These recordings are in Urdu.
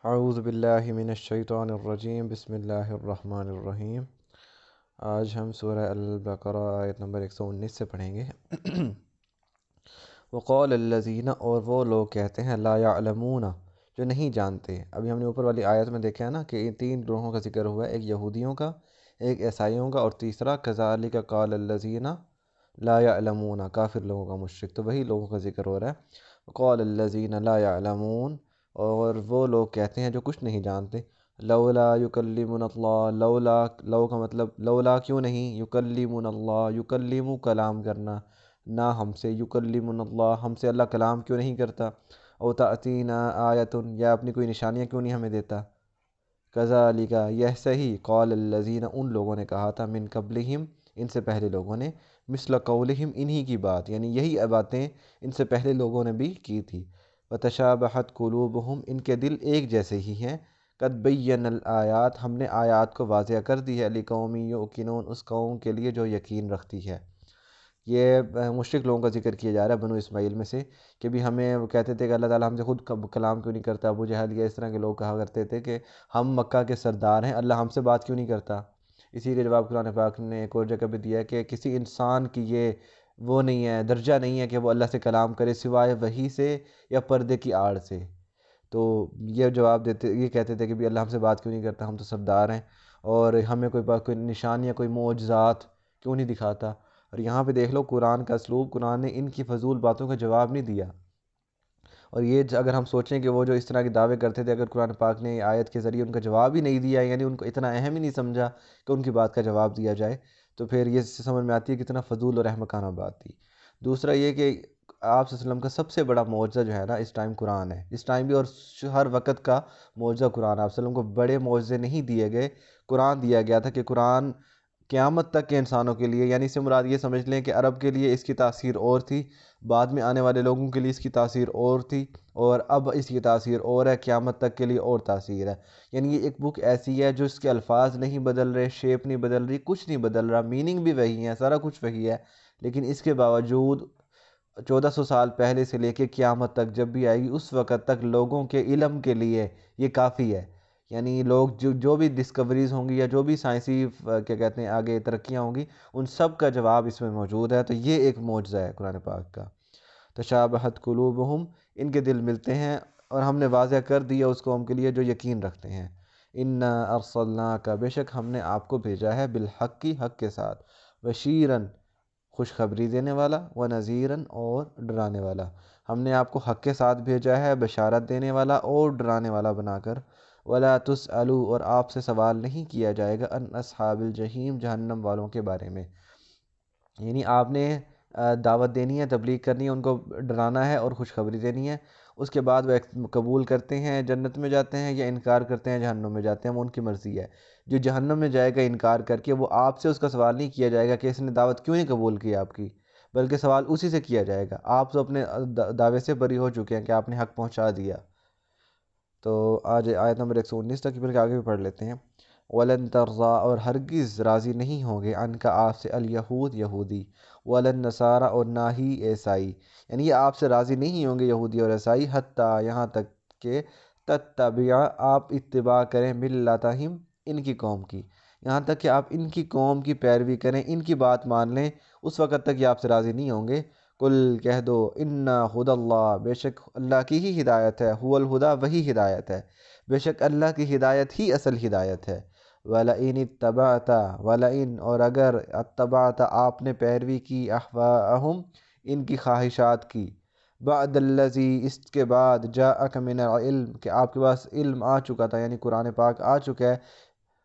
اعوذ باللہ من الشیطان الرجیم بسم اللہ الرحمن الرحیم۔ آج ہم سورہ البقرہ آیت نمبر 119 سے پڑھیں گے۔ وقال الذین، اور وہ لوگ کہتے ہیں، لا یعلمون، جو نہیں جانتے۔ ابھی ہم نے اوپر والی آیت میں دیکھا ہے نا کہ ان تین گروہوں کا ذکر ہوا ہے، ایک یہودیوں کا، ایک عیسائیوں کا، اور تیسرا کذالک قال الذین لا یعلمون، کافر لوگوں کا، مشرک، تو وہی لوگوں کا ذکر ہو رہا ہے۔ وقال الذین لا یعلمون، اور وہ لوگ کہتے ہیں جو کچھ نہیں جانتے، لولا یکلمنا اللہ، لولا، لو کا مطلب لولا کیوں نہیں، یکلمنا اللہ، یکلم کلام کرنا، نہ ہم سے، یکلمنا اللہ ہم سے اللہ کلام کیوں نہیں کرتا، او تأتینا آیت، یا اپنی کوئی نشانیاں کیوں نہیں ہمیں دیتا، کذالک، یہ صحیح، قال الذین، ان لوگوں نے کہا تھا، من قبلہم، ان سے پہلے لوگوں نے، مثل قولہم، انہی کی بات، یعنی یہی باتیں ان سے پہلے لوگوں نے بھی کی تھی، وتشابہت قلوبہم، ان کے دل ایک جیسے ہی ہیں، قد بین الآیات، ہم نے آیات کو واضح کر دی ہے، لقوم یوقنون، اس قوم کے لیے جو یقین رکھتی ہے۔ یہ مشرک لوگوں کا ذکر کیا جا رہا ہے بنو اسماعیل میں سے، کہ بھی ہمیں وہ کہتے تھے کہ اللہ تعالیٰ ہم سے خود کلام کیوں نہیں کرتا۔ ابو جہل یا اس طرح کے لوگ کہا کرتے تھے کہ ہم مکہ کے سردار ہیں، اللہ ہم سے بات کیوں نہیں کرتا۔ اسی کے جواب قرآن پاک نے ایک اور جگہ پہ دیا ہے کہ کسی انسان کی یہ وہ نہیں ہے، درجہ نہیں ہے کہ وہ اللہ سے کلام کرے سوائے وحی سے یا پردے کی آڑ سے۔ تو یہ جواب دیتے، یہ کہتے تھے کہ بھی اللہ ہم سے بات کیوں نہیں کرتا، ہم تو سردار ہیں، اور ہمیں کوئی نشان یا کوئی معجزات کیوں نہیں دکھاتا۔ اور یہاں پہ دیکھ لو قرآن کا اسلوب، قرآن نے ان کی فضول باتوں کا جواب نہیں دیا۔ اور یہ اگر ہم سوچیں کہ وہ جو اس طرح کے دعوے کرتے تھے، اگر قرآن پاک نے آیت کے ذریعے ان کا جواب ہی نہیں دیا، یعنی ان کو اتنا اہم ہی نہیں سمجھا کہ ان کی بات کا جواب دیا جائے، تو پھر یہ سمجھ میں آتی ہے کہ کتنا فضول اور احمقانہ بات تھی۔ دوسرا یہ کہ آپ صلی اللہ علیہ وسلم کا سب سے بڑا معجزہ جو ہے نا اس ٹائم قرآن ہے، اس ٹائم بھی اور ہر وقت کا معجزہ قرآن ہے۔ آپ صلی اللہ علیہ وسلم کو بڑے معجزے نہیں دیے گئے، قرآن دیا گیا تھا، کہ قرآن قیامت تک کے انسانوں کے لیے، یعنی اس سے مراد یہ سمجھ لیں کہ عرب کے لیے اس کی تاثیر اور تھی، بعد میں آنے والے لوگوں کے لیے اس کی تاثیر اور تھی، اور اب اس کی تاثیر اور ہے، قیامت تک کے لیے اور تاثیر ہے۔ یعنی یہ ایک بک ایسی ہے جو اس کے الفاظ نہیں بدل رہے، شیپ نہیں بدل رہی، کچھ نہیں بدل رہا، میننگ بھی وہی ہے، سارا کچھ وہی ہے، لیکن اس کے باوجود 1400 سال پہلے سے لے کے قیامت تک جب بھی آئے گی، اس وقت تک لوگوں کے علم کے لیے یہ کافی ہے۔ یعنی لوگ جو بھی ڈسکوریز ہوں گی یا جو بھی سائنسی کیا کہتے ہیں آگے ترقیاں ہوں گی، ان سب کا جواب اس میں موجود ہے۔ تو یہ ایک معجزہ ہے قرآن پاک کا۔ تشابہت قلوبہم، ان کے دل ملتے ہیں، اور ہم نے واضح کر دیا اس قوم کے لیے جو یقین رکھتے ہیں۔ انا ارسلناک، بے شک ہم نے آپ کو بھیجا ہے، بالحق کی، حق کے ساتھ، بشیرن، خوشخبری دینے والا، ونذیرن، اور ڈرانے والا۔ ہم نے آپ کو حق کے ساتھ بھیجا ہے، بشارت دینے والا اور ڈرانے والا بنا کر۔ ولا تسألوا، اور آپ سے سوال نہیں کیا جائے گا، ان اصحاب الجحیم، جہنم والوں کے بارے میں۔ یعنی آپ نے دعوت دینی ہے، تبلیغ کرنی ہے، ان کو ڈرانا ہے اور خوشخبری دینی ہے، اس کے بعد وہ قبول کرتے ہیں جنت میں جاتے ہیں یا انکار کرتے ہیں جہنم میں جاتے ہیں، وہ ان کی مرضی ہے۔ جو جہنم میں جائے گا انکار کر کے، وہ آپ سے اس کا سوال نہیں کیا جائے گا کہ اس نے دعوت کیوں نہیں قبول کی آپ کی، بلکہ سوال اسی سے کیا جائے گا۔ آپ تو اپنے دعوے سے بری ہو چکے ہیں کہ آپ نے حق پہنچا دیا۔ تو آج آیت نمبر 119 تک، بلکہ آگے بھی پڑھ لیتے ہیں۔ وَلَن تَرْضَىٰ، اور ہرگز راضی نہیں ہوں گے، عَنْکَ، آپ سے، الیہود، یہودی، وَلَن نَصَارَىٰ، اور نہ ہی عیسائی، یعنی یہ آپ سے راضی نہیں ہوں گے یہودی اور عیسائی، حتیٰ، یہاں تک کہ تتبع، آپ اتباع کریں، ملتہم، ان کی قوم کی، یہاں تک کہ آپ ان کی قوم کی پیروی کریں، ان کی بات مان لیں، اس وقت تک یہ آپ سے راضی نہیں ہوں گے۔ قل، کہہ دو، ان ہدی اللہ، بے شک اللہ کی ہی ہدایت ہے، هو الہدا، وہی ہدایت ہے، بے شک اللہ کی ہدایت ہی اصل ہدایت ہے۔ وَلَئِنِ اتَّبَعْتَ، وَلَئِن، اور اگر، اتبعت، آپ نے پیروی کی، احواءہم، ان کی خواہشات کی، بعد الذی، اس کے بعد، جاءک من العلم، کہ آپ کے پاس علم آ چکا تھا، یعنی قرآن پاک آ چکا ہے،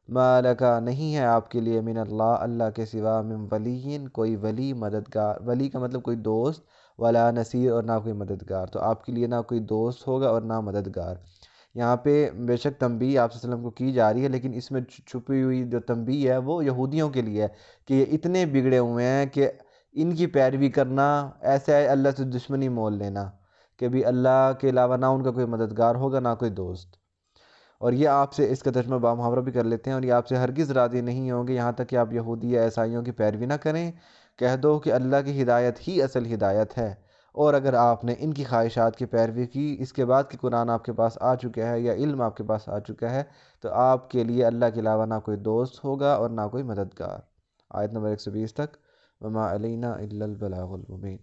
ما لکا، نہیں ہے آپ کے لیے، من اللہ، اللہ کے سوا، من ولی، کوئی ولی، مددگار، ولی کا مطلب کوئی دوست، ولا نصیر، اور نہ کوئی مددگار، تو آپ کے لیے نہ کوئی دوست ہوگا اور نہ مددگار۔ یہاں پہ بے شک تنبیہ آپ صلی اللہ علیہ وسلم کو کی جا رہی ہے، لیکن اس میں چھپی ہوئی جو تنبیہ ہے وہ یہودیوں کے لیے ہے، کہ یہ اتنے بگڑے ہوئے ہیں کہ ان کی پیروی کرنا ایسا ہے اللہ سے دشمنی مول لینا، کہ بھی اللہ کے علاوہ نہ ان کا کوئی مددگار ہوگا نہ کوئی دوست۔ اور یہ آپ سے، اس کا ترجمہ بامحاورہ بھی کر لیتے ہیں، اور یہ آپ سے ہرگز راضی نہیں ہوں گے یہاں تک کہ آپ یہودی یا عیسائیوں کی پیروی نہ کریں۔ کہہ دو کہ اللہ کی ہدایت ہی اصل ہدایت ہے، اور اگر آپ نے ان کی خواہشات کی پیروی کی اس کے بعد کہ قرآن آپ کے پاس آ چکا ہے یا علم آپ کے پاس آ چکا ہے، تو آپ کے لیے اللہ کے علاوہ نہ کوئی دوست ہوگا اور نہ کوئی مددگار۔ آیت نمبر 120 تک۔ وما علینا الا البلاغ المبین۔